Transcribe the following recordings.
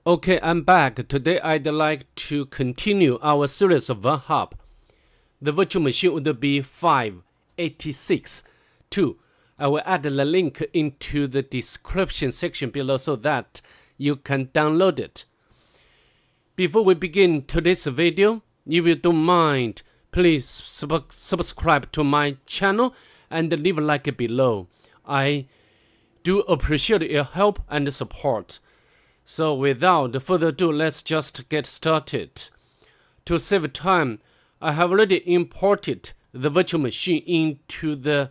Okay, I'm back. Today I'd like to continue our series of Vulnhub. The virtual machine would be 586. 2. I will add the link into the description section below so that you can download it. Before we begin today's video, if you don't mind, please subscribe to my channel and leave a like below. I do appreciate your help and support. So without further ado, let's just get started. To save time, I have already imported the virtual machine into the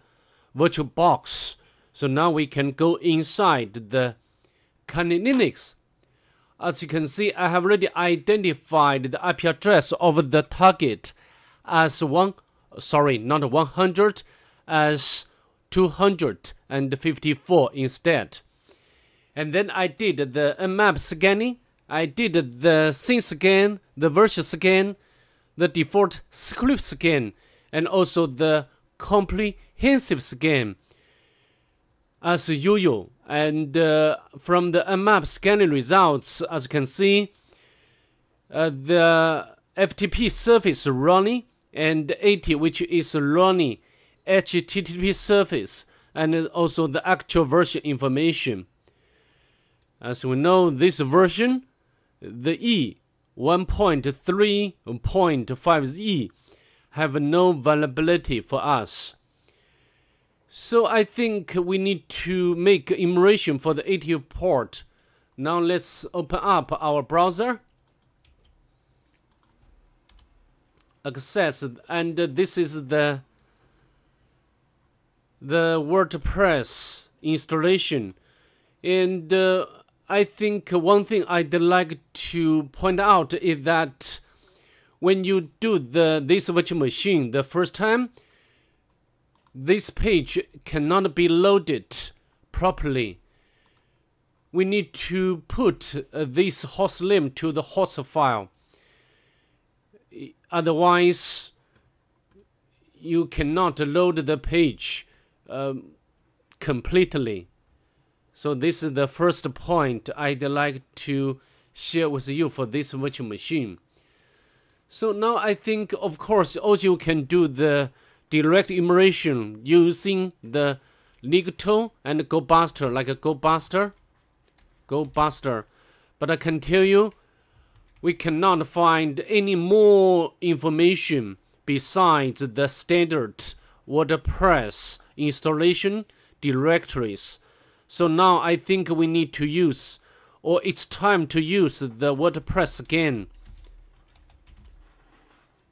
virtual box. So now we can go inside the Kali Linux. As you can see, I have already identified the IP address of the target as 100, as 254 instead. And then I did the Nmap scanning, I did the scene scan, the version scan, the default script scan, and also the comprehensive scan as usual. And from the Nmap scanning results, as you can see, the FTP service running, and 80 which is running HTTP service, and also the actual version information. As we know, this version, the E 1.3.5E, have no vulnerability for us. So I think we need to make enumeration for the 80 port. Now let's open up our browser. Access, and this is the WordPress installation. And I think one thing I'd like to point out is that when you do this virtual machine the first time, this page cannot be loaded properly. We need to put this host name to the host file. Otherwise, you cannot load the page completely. So this is the first point I'd like to share with you for this virtual machine. So now I think, of course, also you can do the direct enumeration using the Ligto and GoBuster, like a GoBuster. But I can tell you, we cannot find any more information besides the standard WordPress installation directories. So now I think we need to use, or it's time to use the WordPress again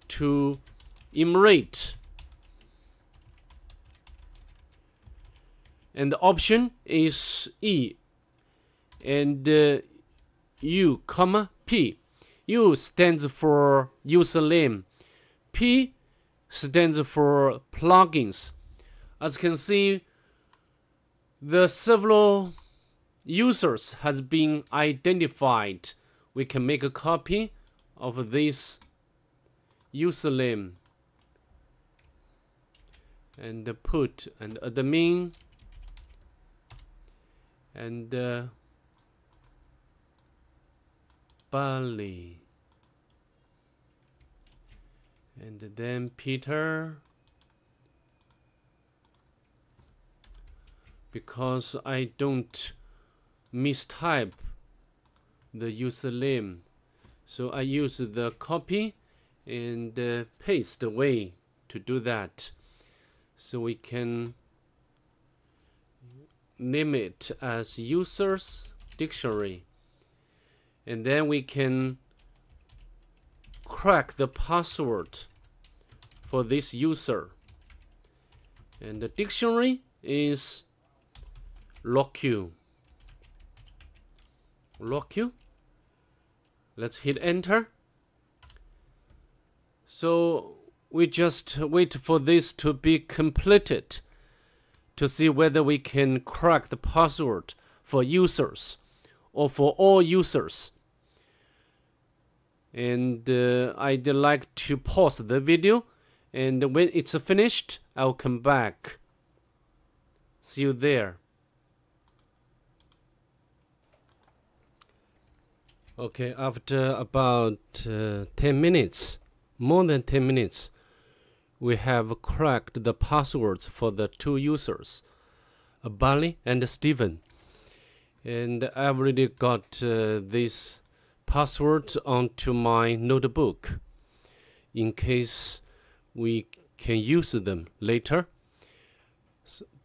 to enumerate. And the option is E and U, P. U stands for username. P stands for plugins. As you can see, the several users has been identified. We can make a copy of this username and put an admin and Bali, and then Peter, because I don't mistype the username. So I use the copy and paste way to do that. So we can name it as users dictionary. And then we can crack the password for this user. And the dictionary is LockU. Let's hit enter. So we just wait for this to be completed to see whether we can crack the password for users or for all users. And I'd like to pause the video, and when it's finished, I'll come back. See you there. Okay, after about 10 minutes, more than 10 minutes, we have cracked the passwords for the two users, Barney and Steven. And I've already got this password onto my notebook in case we can use them later.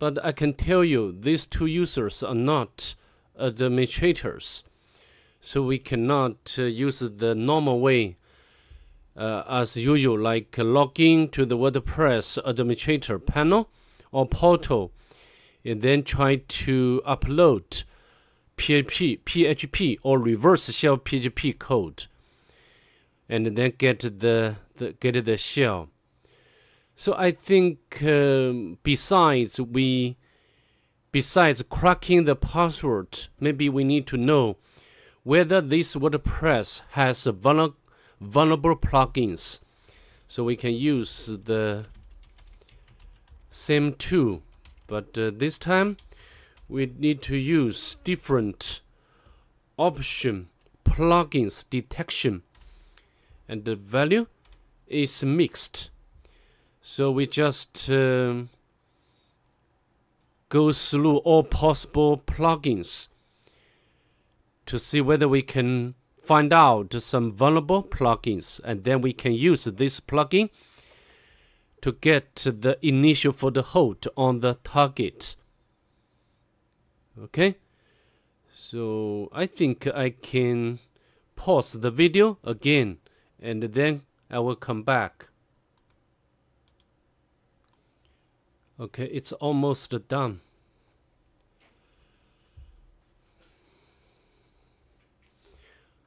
But I can tell you these two users are not administrators, so we cannot use the normal way as usual, like logging to the WordPress administrator panel or portal and then try to upload PHP or reverse shell PHP code and then get the shell. So I think besides cracking the password, maybe we need to know whether this WordPress has vulnerable plugins, so we can use the same tool, but this time we need to use different option plugins detection, and the value is mixed. So we just go through all possible plugins to see whether we can find out some vulnerable plugins, and then we can use this plugin to get the initial for the hold on the target. Okay, so I think I can pause the video again and then I will come back. Okay, it's almost done.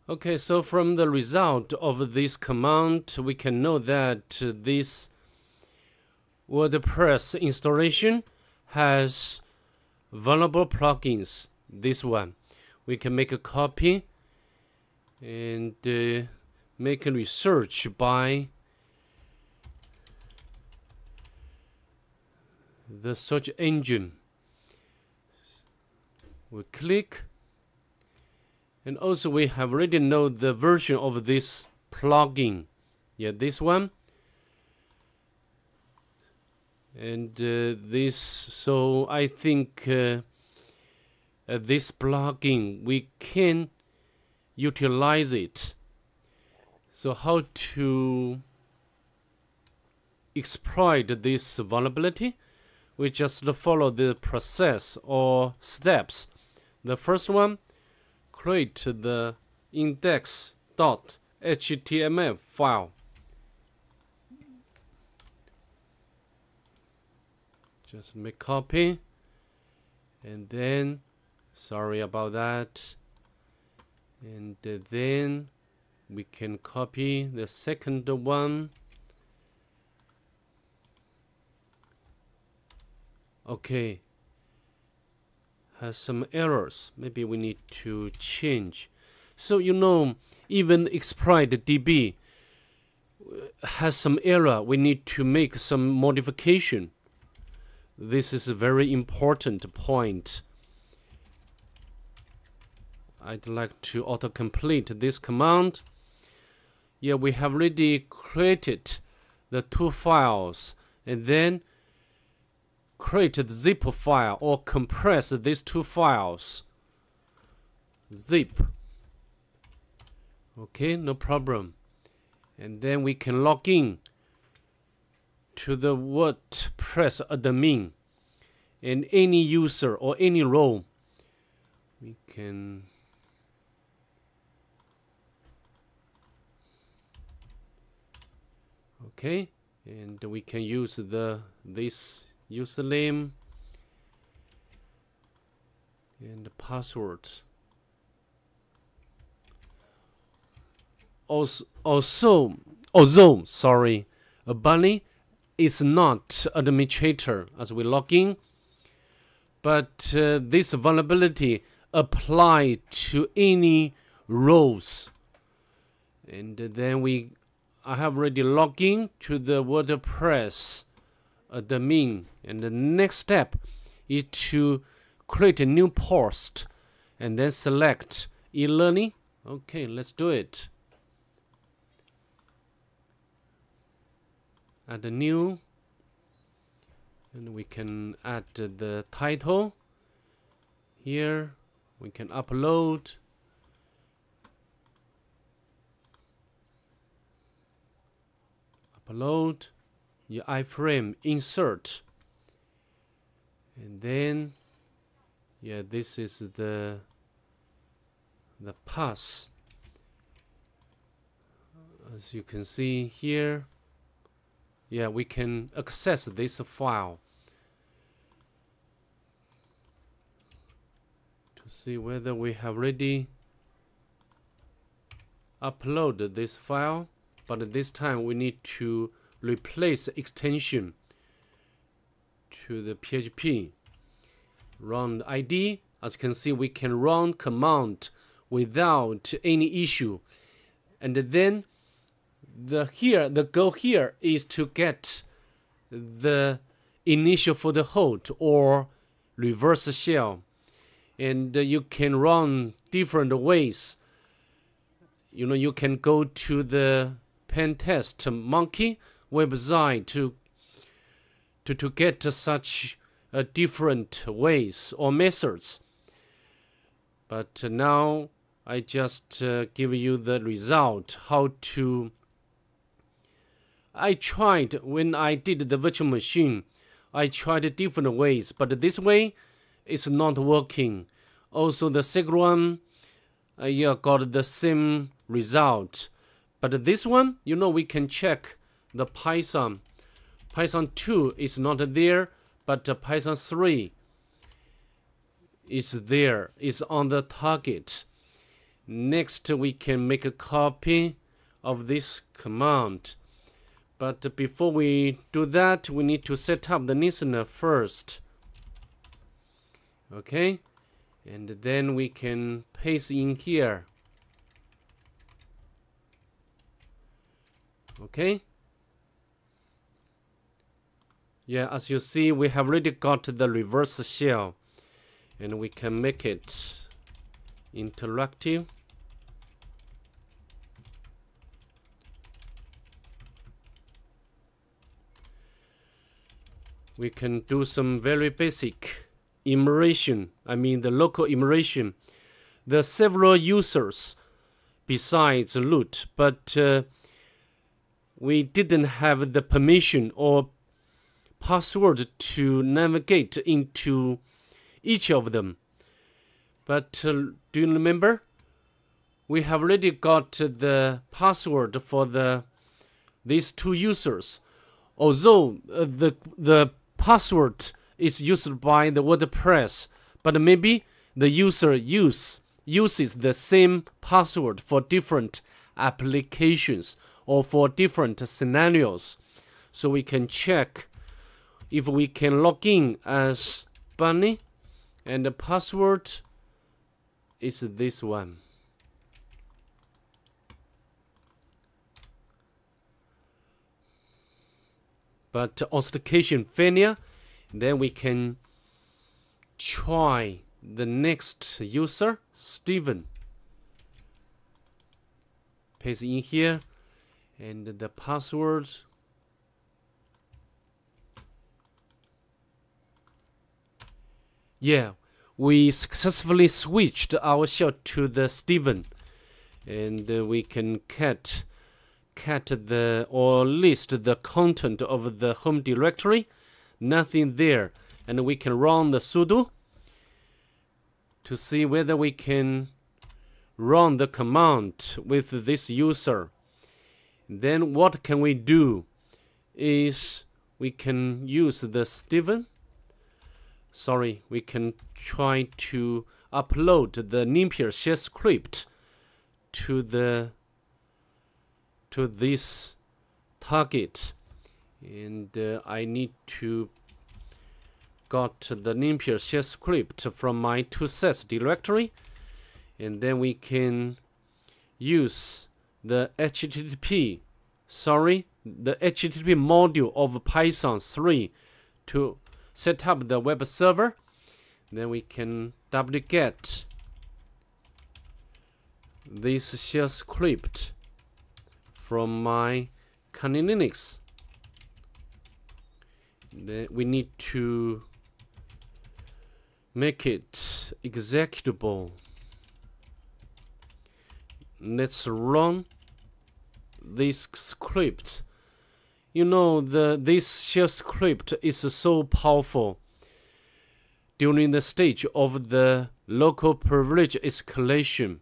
Okay, so from the result of this command, we can know that this WordPress installation has vulnerable plugins. This one, we can make a copy and make a research by the search engine. We click. And also we have already know the version of this plugin. Yeah, this one. And this, so I think this plugin, we can utilize it. So how to exploit this vulnerability? We just follow the process or steps. The first one, create the index.html file. Just make copy, and then, sorry about that, and then we can copy the second one. Okay, has some errors. Maybe we need to change. So you know, even exploit DB has some error. We need to make some modification. This is a very important point. I'd like to autocomplete this command. Yeah, we have already created the two files, and then create the zip file or compress these two files. Zip. Okay, no problem. And then we can log in to the WordPress admin, and any user or any role we can okay, and we can use this username and the password. Although sorry, Barney is not administrator as we log in, but this vulnerability apply to any roles. And then I have already logged in to the WordPress admin, and the next step is to create a new post and then select e-learning Okay, let's do it. Add a new, and we can add the title. Here we can upload. Upload your iframe, insert, and then this is the path. As you can see here, we can access this file to see whether we have already uploaded this file. But this time we need to replace the extension to the PHP. Run ID. As you can see, we can run command without any issue. And then the goal here is to get the initial for the hold or reverse shell. And you can run different ways. You can go to the Pentest monkey website to get such different ways or methods. But now I just give you the result. How to. I tried when I did the virtual machine. I tried different ways, but this way it's not working. Also, the second one, got the same result. But this one, we can check the Python. Python 2 is not there, but Python 3 is there, is on the target. Next, we can make a copy of this command. But before we do that, we need to set up the listener first. Okay, and then we can paste in here. Okay. As you see, we have already got the reverse shell, and we can make it interactive. We can do some very basic immersion. I mean the local immersion. There are several users besides root, but we didn't have the permission or password to navigate into each of them. But do you remember? We have already got the password for these two users. Although the password is used by the WordPress, but maybe the user uses the same password for different applications or for different scenarios. So we can check if we can log in as Bunny, and the password is this one. But authentication failure, then we can try the next user, Steven. Paste in here, and the password. We successfully switched our shell to the Steven, and we can cat or list the content of the home directory. Nothing there, and we can run the sudo to see whether we can run the command with this user. Then what can we do is we can use the Steven. We can try to upload the Limpia shell script to this target, and I need to got the Limpia shell script from my toSets directory, and then we can use the HTTP module of Python 3 to set up the web server. Then we can wget this shell script from my Kali Linux. Then we need to make it executable. Let's run this script. You know, this shell script is so powerful during the stage of the local privilege escalation.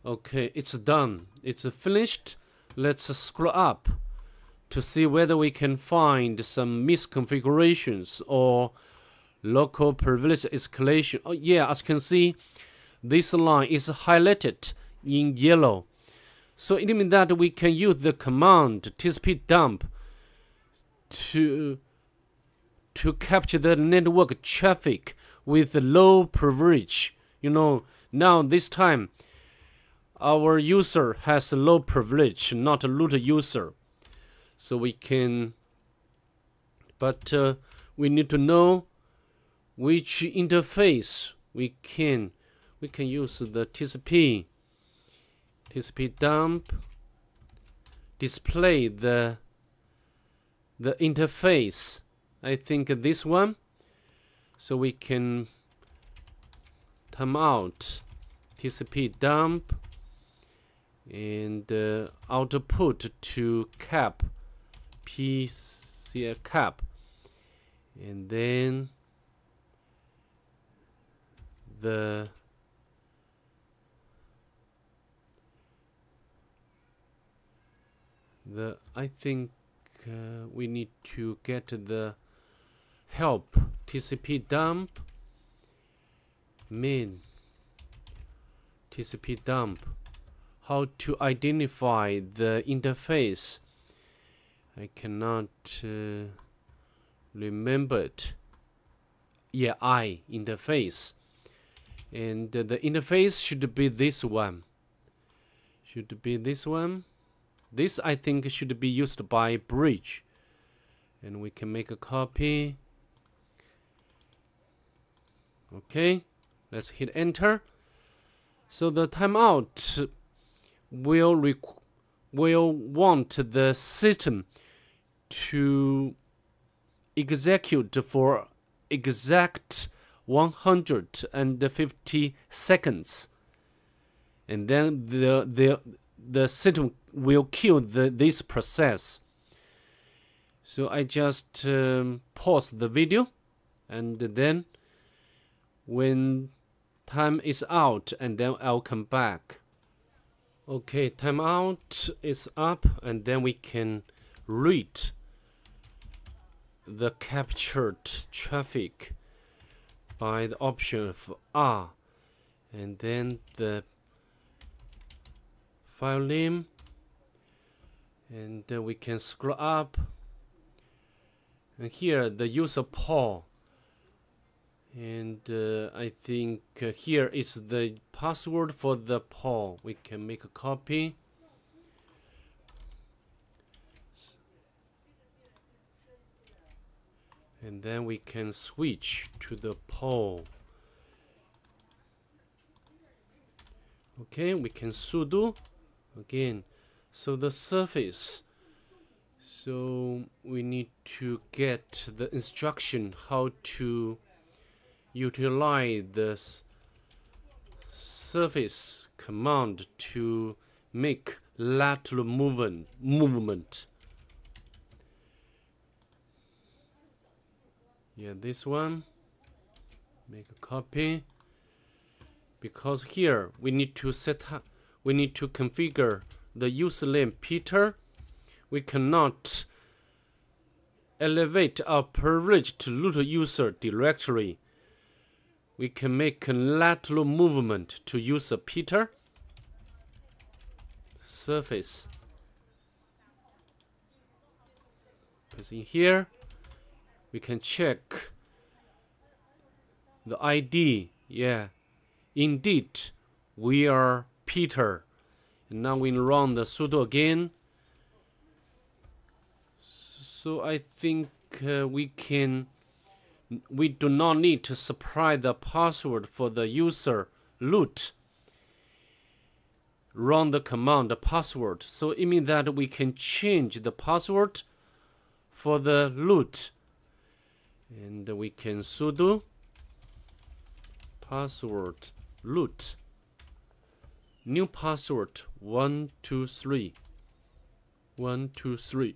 Okay, it's done. It's finished. Let's scroll up to see whether we can find some misconfigurations or local privilege escalation. Oh yeah, as you can see, this line is highlighted in yellow. So it means that we can use the command TCP dump to capture the network traffic with low privilege. You know, now this time our user has low privilege, not a root user. So we can, but we need to know which interface we can use the TCP dump, display the interface. I think this one. So we can timeout TCP dump and output to cap PC cap, and then I think we need to get the help TCP dump main TCP dump, how to identify the interface. I cannot remember it. Yeah, interface, and the interface should be this one. This I think should be used by bridge, and we can make a copy. Okay, let's hit enter. So the timeout will want the system to execute for exact 150 seconds, and then the system will kill this process. So I just pause the video, and then when time is out, and then I'll come back. Okay, timeout is up, and then we can read the captured traffic by the option of R, and then the file name, and then we can scroll up, and here the user Paul, and I think here is the password for the Paul. We can make a copy, and then we can switch to the Paul. Okay, we can sudo again. So the surface, so we need to get the instruction how to utilize this surface command to make lateral movement. Yeah, this one, make a copy, because here we need to configure the username Peter. We cannot elevate our privilege to root user directory. We can make a lateral movement to user Peter. Surface. Press in here, We can check the ID. Yeah, indeed, we are Peter. And now we run the sudo again. So I think we do not need to supply the password for the user root. Run the command password. So it means that we can change the password for the root. And we can sudo password root. New password 123. 123.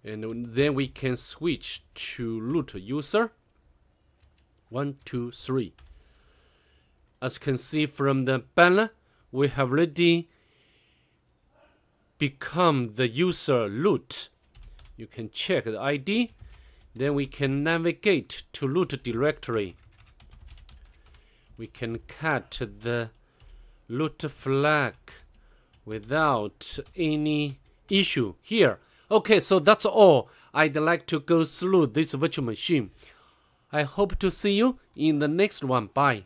And then we can switch to root user 123. As you can see from the banner, we have already become the user root. You can check the ID. Then we can navigate to root directory. We can cut the root flag without any issue here. Okay, so that's all I'd like to go through this virtual machine. I hope to see you in the next one. Bye.